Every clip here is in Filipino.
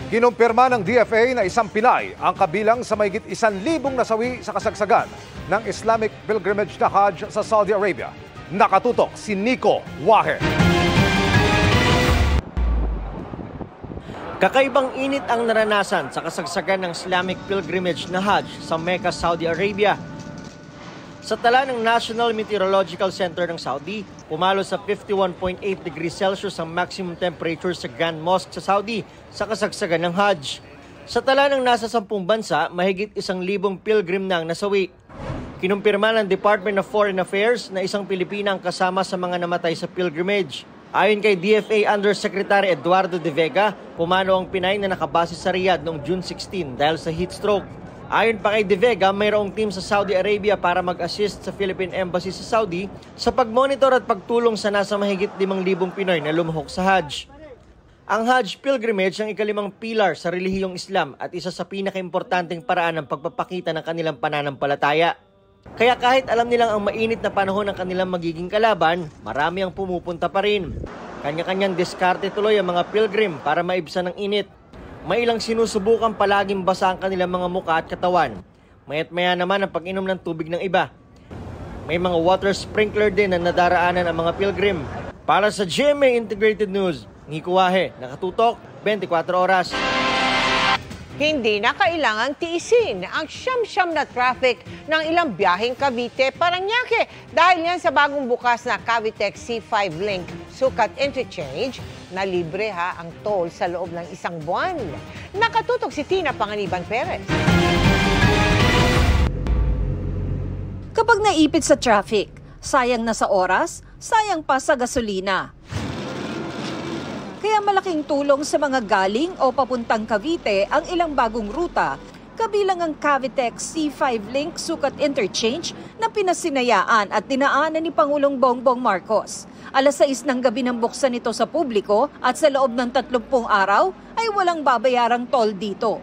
Kinumpirma ng DFA na isang Pinay ang kabilang sa mahigit 1,000 nasawi sa kasagsagan ng Islamic pilgrimage na Hajj sa Saudi Arabia. Nakatutok si Nico Wahe. Kakaibang init ang naranasan sa kasagsagan ng Islamic pilgrimage na Hajj sa Mecca, Saudi Arabia. Sa tala ng National Meteorological Center ng Saudi, pumalo sa 51.8 degrees Celsius ang maximum temperature sa Grand Mosque sa Saudi sa kasagsagan ng Hajj. Sa tala ng nasa 10 bansa, mahigit 1,000 pilgrim na ang nasawi. Kinumpirma ng Department of Foreign Affairs na isang Pilipina ang kasama sa mga namatay sa pilgrimage. Ayon kay DFA Undersecretary Eduardo De Vega, pumalo ang Pinay na nakabase sa Riyadh noong June 16 dahil sa heat stroke. Ayon pa kay De Vega, mayroong team sa Saudi Arabia para mag-assist sa Philippine Embassy sa Saudi sa pagmonitor at pagtulong sa nasa mahigit 5,000 Pinoy na lumahok sa Hajj. Ang Hajj pilgrimage ang ikalimang pilar sa relihiyong Islam at isa sa pinakaimportanteng paraan ng pagpapakita ng kanilang pananampalataya. Kaya kahit alam nilang ang mainit na panahon ng kanilang magiging kalaban, marami ang pumupunta pa rin. Kanya-kanyang diskarte tuloy ang mga pilgrim para maibsan ng init. May ilang sinusubukan palaging basa ang kanilang mga mukha at katawan. Mayat-maya naman ang pag-inom ng tubig ng iba. May mga water sprinkler din na nadaraanan ang mga pilgrim. Para sa GMA Integrated News, Nico Wahe, nakatutok, 24 oras. Hindi na kailangang tiisin ang siyam-siyam na traffic ng ilang biyaheng Cavite-Parañaque dahil yan sa bagong bukas na Cavitex C5 Link Sukat Interchange na libre ang toll sa loob ng isang buwan. Nakatutok si Tina Panganiban Perez. Kapag naipit sa traffic, sayang na sa oras, sayang pa sa gasolina. Kaya malaking tulong sa mga galing o papuntang Cavite ang ilang bagong ruta, kabilang ang Cavitex C5 Link Sukat Interchange na pinasinayaan at dinaanan ni Pangulong Bongbong Marcos. Alas 6 ng gabi nang buksan ito sa publiko at sa loob ng 30 araw ay walang babayarang toll dito.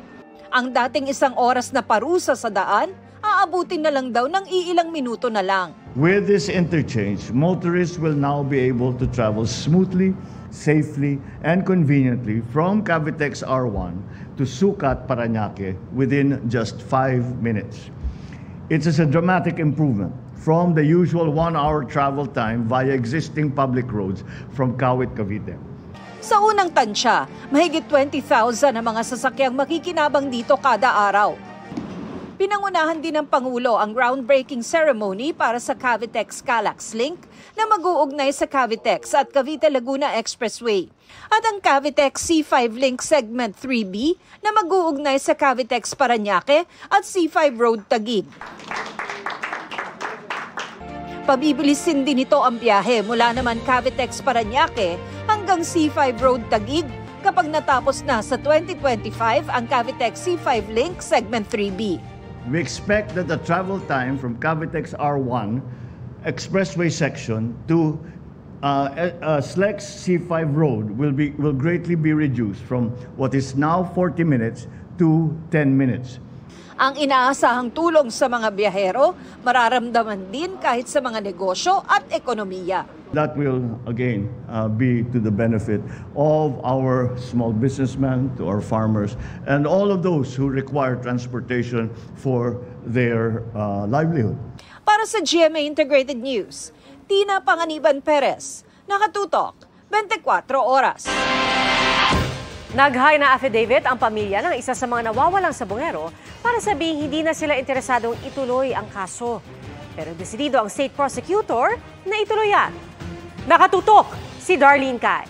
Ang dating 1 oras na parusa sa daan, aabutin na lang daw ng iilang minuto na lang. With this interchange, motorists will now be able to travel smoothly, safely, and conveniently from Cavitex R1 to Sukat, Parañaque within just 5 minutes. It is a dramatic improvement from the usual 1-hour travel time via existing public roads from Kawit, Cavite. Sa unang tansya, mahigit 20,000 ang mga sasakyang makikinabang dito kada araw. Pinangunahan din ng Pangulo ang groundbreaking ceremony para sa Cavitex Calax Link na mag-uugnay sa Cavitex at Cavite-Laguna Expressway at ang Cavitex C5 Link Segment 3B na mag-uugnay sa Cavitex Parañaque at C5 Road Taguig. Pabibilisin din ito ang biyahe mula naman Cavitex Parañaque hanggang C5 Road Taguig kapag natapos na sa 2025 ang Cavitex C5 Link Segment 3B. We expect that the travel time from Cavitex R1 expressway section to Slex C5 Road will greatly be reduced from what is now 40 minutes to 10 minutes. Ang inaasahang tulong sa mga biyahero, mararamdaman din kahit sa mga negosyo at ekonomiya. That will, again, be to the benefit of our small businessmen, to our farmers, and all of those who require transportation for their livelihood. Para sa GMA Integrated News, Tina Panganiban Perez, nakatutok, 24 oras. Nag-hire na affidavit ang pamilya ng isa sa mga nawawalang sabongero para sabihing hindi na sila interesadong ituloy ang kaso. Pero desidido ang state prosecutor na ituloy yan. Nakatutok si Darlene Kai.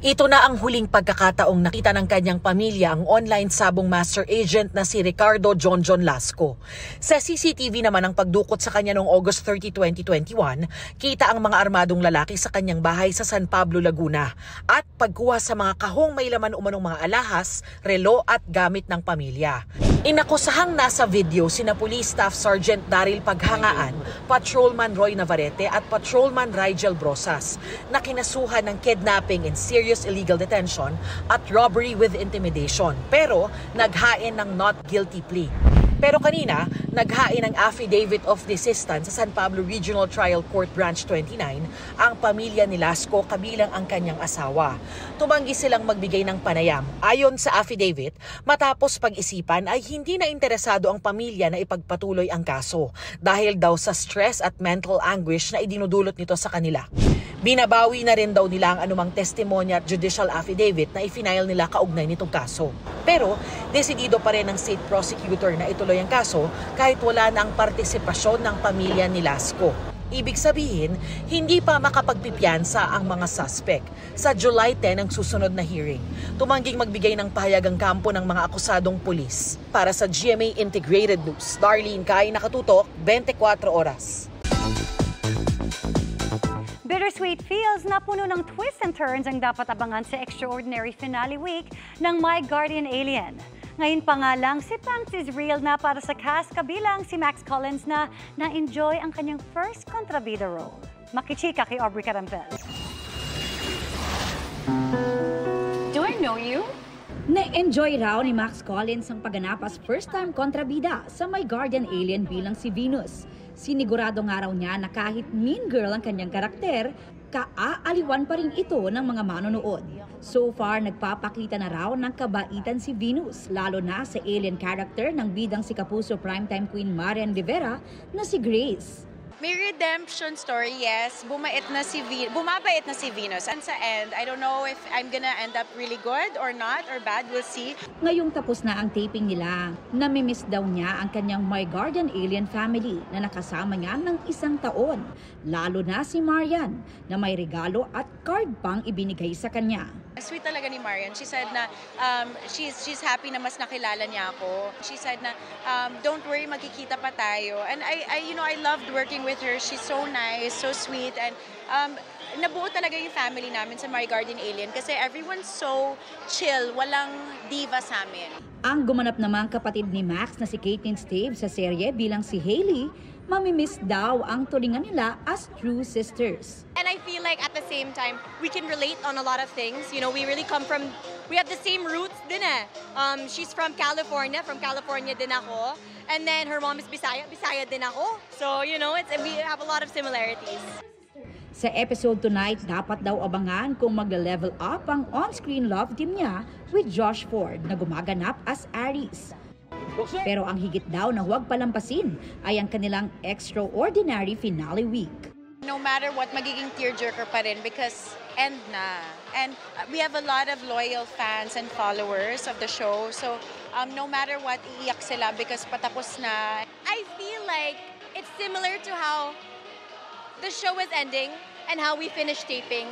Ito na ang huling pagkakataong nakita ng kanyang pamilya ang online sabong master agent na si Ricardo John Lasco. Sa CCTV naman ang pagdukot sa kanya noong August 30, 2021, kita ang mga armadong lalaki sa kanyang bahay sa San Pablo, Laguna at pagkuha sa mga kahong may laman umanong mga alahas, relo at gamit ng pamilya. Inakusahang nasa video sina Police Staff Sergeant Daryl Paghangaan, Patrolman Roy Navarrete at Patrolman Rigel Brosas na kinasuhan ng kidnapping and serious illegal detention at robbery with intimidation pero naghain ng not guilty plea. Pero kanina, naghain ng affidavit of desistance sa San Pablo Regional Trial Court Branch 29 ang pamilya ni Lasco kabilang ang kanyang asawa. Tumanggi silang magbigay ng panayam. Ayon sa affidavit, matapos pag-isipan ay hindi na interesado ang pamilya na ipagpatuloy ang kaso dahil daw sa stress at mental anguish na idinudulot nito sa kanila. Binabawi na rin daw nila ang anumang testimonya at judicial affidavit na ifinail nila kaugnay nitong kaso. Pero, desidido pa rin ng state prosecutor na ituloy ang kaso kahit wala na ang partisipasyon ng pamilya ni Lasco. Ibig sabihin, hindi pa makapagpipiyansa ang mga suspect. Sa July 10 ang susunod na hearing. Tumangging magbigay ng pahayagang kampo ng mga akusadong pulis. Para sa GMA Integrated News, Darlene Kai, nakatutok, 24 oras. Bittersweet feels na puno ng twists and turns ang dapat abangan sa extraordinary finale week ng My Guardian Alien. Ngayon pa nga lang, si Punks is real na para sa cast kabilang si Max Collins na na-enjoy ang kanyang first kontrabida role. Makichika kay Aubrey Carampel. Do I know you? Na-enjoy raw ni Max Collins ang pagganap as first-time kontrabida sa My Guardian Alien bilang si Venus. Sinigurado nga raw niya na kahit mean girl ang kanyang karakter, kaaaliwan pa rin ito ng mga manonood. So far, nagpapakita na raw ng kabaitan si Venus, lalo na sa alien character ng bidang si Kapuso primetime queen Marian Rivera na si Grace. May redemption story, yes. Bumabait na si Venus. And sa end, I don't know if I'm gonna end up really good or not or bad. We'll see. Ngayong tapos na ang taping nila, namimiss daw niya ang kanyang My Guardian Alien family na nakasama niya ng 1 taon. Lalo na si Marian na may regalo at card pang ibinigay sa kanya. Sweet talaga ni Marian. She said na she's happy na mas nakilala niya ako. She said na don't worry, magkikita pa tayo. And I loved working with her. She's so nice, so sweet, and nabuo talaga yung family namin sa My Guardian Alien kasi everyone's so chill, walang diva sa amin. Ang gumanap namang kapatid ni Max na si Caitlin Stave sa serye bilang si Hailey, mamimiss daw ang tulingan nila as true sisters. And I feel like at the same time, we can relate on a lot of things. You know, we have the same roots din eh. She's from California din ako. And then her mom is Bisaya din ako. So, you know, we have a lot of similarities. Sa episode tonight, dapat daw abangan kung magle-level up ang on-screen love team niya with Josh Ford na gumaganap as Aries. Pero ang higit daw na huwag palampasin ay ang kanilang extraordinary finale week. No matter what, magiging tearjerker pa rin because end na. And we have a lot of loyal fans and followers of the show. So no matter what, iiyak sila because patapos na. I feel like it's similar to how the show is ending and how we finished taping.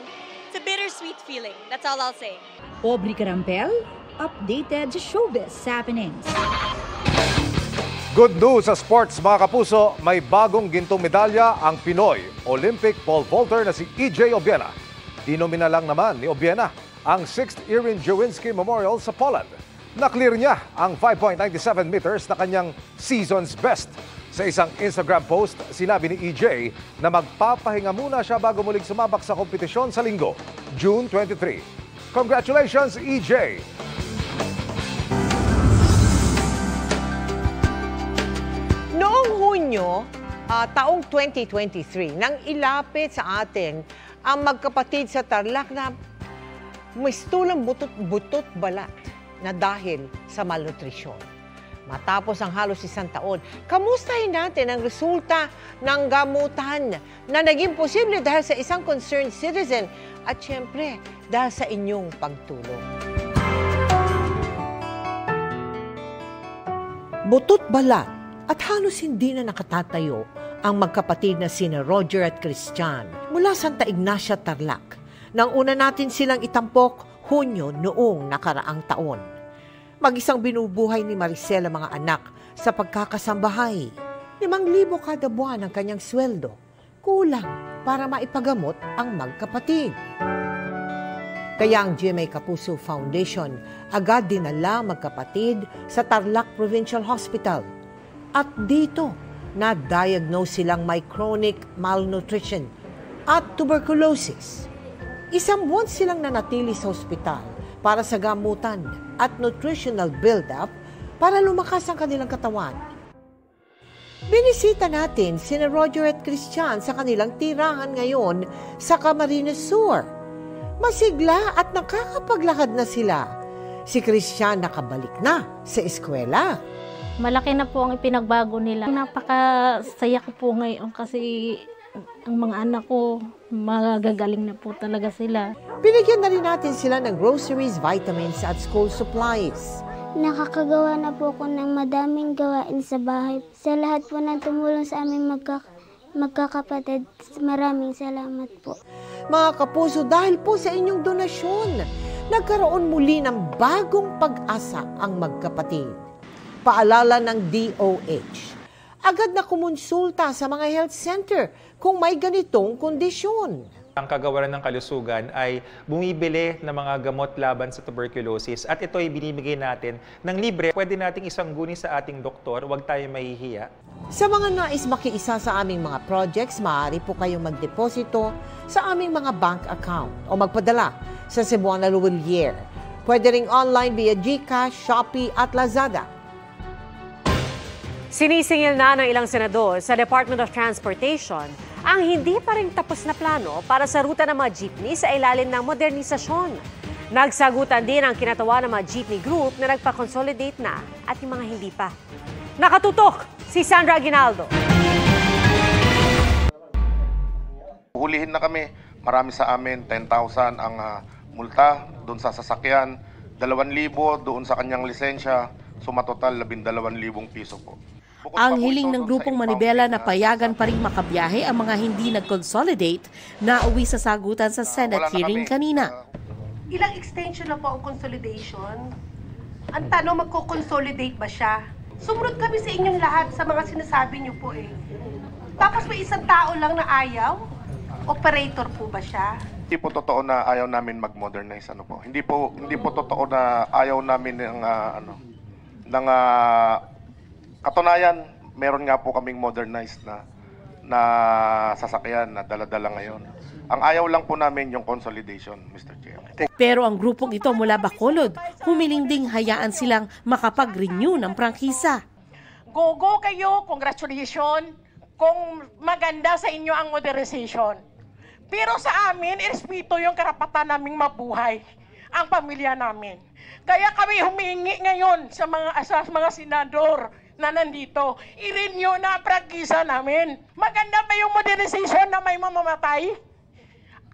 It's a bittersweet feeling. That's all I'll say. Aubrey Carampel, updated showbiz happenings. Good news sa sports mga kapuso, may bagong gintong medalya ang Pinoy Olympic pole vaulter na si EJ Obiena. Dinomina lang naman ni Obiena ang 6th Irene Jawinski Memorial sa Poland. Naklear niya ang 5.97 meters na kanyang season's best. Sa isang Instagram post, sinabi ni EJ na magpapahinga muna siya bago muling sumabak sa kompetisyon sa linggo, June 23. Congratulations, EJ! Noong Hunyo, taong 2023, nang ilapit sa atin ang magkapatid sa Tarlac na mistulang butot balat na dahil sa malnutrisyon. Matapos ang halos 1 taon, kamustahin natin ang resulta ng gamutan na naging posible dahil sa isang concerned citizen at syempre dahil sa inyong pagtulong. Butot balat at halos hindi na nakatatayo ang magkapatid na sina Roger at Christian mula Santa Ignacia, Tarlac. Nang una natin silang itampok, Hunyo noong nakaraang taon. Mag-isang binubuhay ni Maricel ang mga anak sa pagkakasambahay. 5,000 kada buwan ang kanyang sweldo. Kulang para maipagamot ang magkapatid. Kaya ang GMA Kapuso Foundation agad dinala magkapatid sa Tarlac Provincial Hospital. At dito, na-diagnose silang may chronic malnutrition at tuberculosis. 1 buwan silang nanatili sa ospital para sa gamutan at nutritional build-up para lumakas ang kanilang katawan Binisita natin sina Roger at Christian sa kanilang tirahan ngayon sa Camarines Sur. Masigla at nakakapaglakad na sila. Si Christian nakabalik na sa eskwela. Malaki na po ang ipinagbago nila. Napakasaya ko po ngayon kasi ang mga anak ko magagaling na po talaga sila. Binigyan na rin natin sila ng groceries, vitamins at school supplies. Nakakagawa na po ako ng madaming gawain sa bahay. Sa lahat po ng tumulong sa aming magkakapatid, maraming salamat po. Mga kapuso, dahil po sa inyong donasyon, nagkaroon muli ng bagong pag-asa ang magkapatid. Paalala ng DOH, agad na kumonsulta sa mga health center kung may ganitong kondisyon. Ang Kagawaran ng Kalusugan ay bumibili ng mga gamot laban sa tuberculosis at ito ay binibigay natin ng libre. Pwede nating isangguni sa ating doktor, huwag tayo mahihiya. Sa mga nais makiisa sa aming mga projects, maaari po kayong magdeposito sa aming mga bank account o magpadala sa Cebuana Luwilier. Pwede ring online via GCash, Shopee at Lazada. Sinisingil na ng ilang senador sa Department of Transportation ang hindi pa rin tapos na plano para sa ruta ng mga jeepney sa ilalim ng modernisasyon. Nagsagutan din ang kinatawa ng mga jeepney group na nagpa-consolidate na at yung mga hindi pa. Nakatutok si Sandra Aguinaldo. Hulihin na kami. Marami sa amin, 10,000 ang multa doon sa sasakyan, 2,000 doon sa kanyang lisensya, sumatotal 12,000 piso po. Ang hiling ng grupong Manibela na payagan pa rin makabiyahe ang mga hindi nag-consolidate na uwi sa sagutan sa Senate hearing kanina. Ilang extension na po ang consolidation? Ang tanong, magko-consolidate ba siya? Sumunod kami sa inyong lahat sa mga sinasabi niyo po eh. Tapos may isang tao lang na ayaw? Operator po ba siya? Hindi po totoo na ayaw namin mag-modernize po. Hindi po totoo na ayaw namin ng katunayan, meron nga po kaming modernized na sasakyan na dala-dala ngayon. Ang ayaw lang po namin yung consolidation, Mr. Chair. Pero ang grupong ito mula Bacolod, humiling ding hayaan silang makapag-renew ng prangkisa. Go kayo, congratulations, kung maganda sa inyo ang modernization. Pero sa amin, irespeto yung karapatan naming mabuhay, ang pamilya namin. Kaya kami humingi ngayon sa mga senador na nandito, i-renew na prangkisa namin. Maganda ba yung modernization na may mamamatay?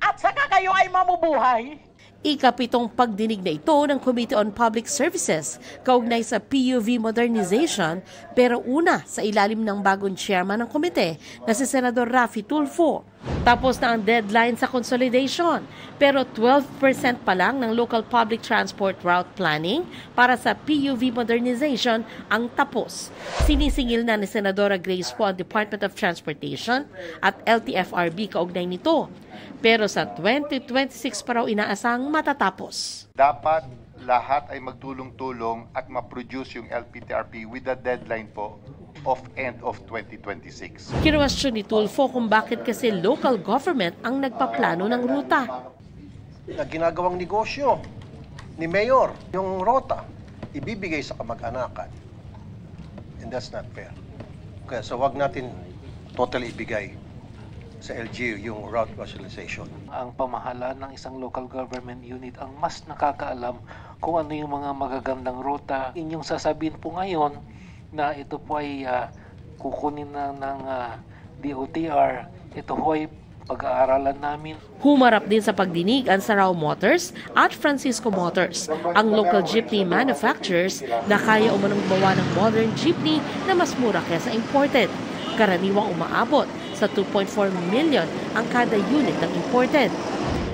At saka kayo ay mamubuhay? Ika-7 pagdinig na ito ng Committee on Public Services kaugnay sa PUV modernization, pero una sa ilalim ng bagong chairman ng komite na si Senador Raffy Tulfo. Tapos na ang deadline sa consolidation, pero 12% pa lang ng local public transport route planning para sa PUV modernization ang tapos. Sinisingil na ni Senadora Grace po ang Department of Transportation at LTFRB kaugnay nito. Pero sa 2026 pa raw inaasang matatapos. Dapat lahat ay magtulong-tulong at ma-produce yung LPTRP with a deadline po of end of 2026. Kinwestiyon ni Tulfo kung bakit kasi local government ang nagpaplano ng ruta. Ginagawang negosyo ni Mayor yung rota, ibibigay sa kamag-anakan. And that's not fair. Kaya so wag natin totally ibigay sa LGU yung route rationalization. Ang pamahalaan ng isang local government unit ang mas nakakaalam kung ano yung mga magagandang ruta. Inyong sasabihin po ngayon na ito po ay kukunin na ng DOTR. Ito po ay pag-aaralan namin. Humarap din sa pagdinig ang Sarao Motors at Francisco Motors, ang local jeepney manufacturers na kaya umanong gumawa ng modern jeepney na mas mura kaysa imported. Karaniwang umaabot sa 2.4 million ang kada unit ng imported.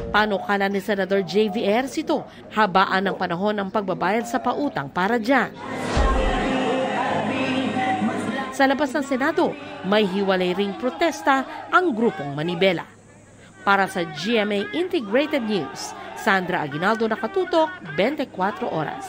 Panukala ni Senador JV Ercito, habaan ng panahon ng pagbabayad sa pautang para dyan. Sa labas ng Senado, may hiwalay ring protesta ang grupong Manibela. Para sa GMA Integrated News, Sandra Aguinaldo, Nakatutok, 24 Oras.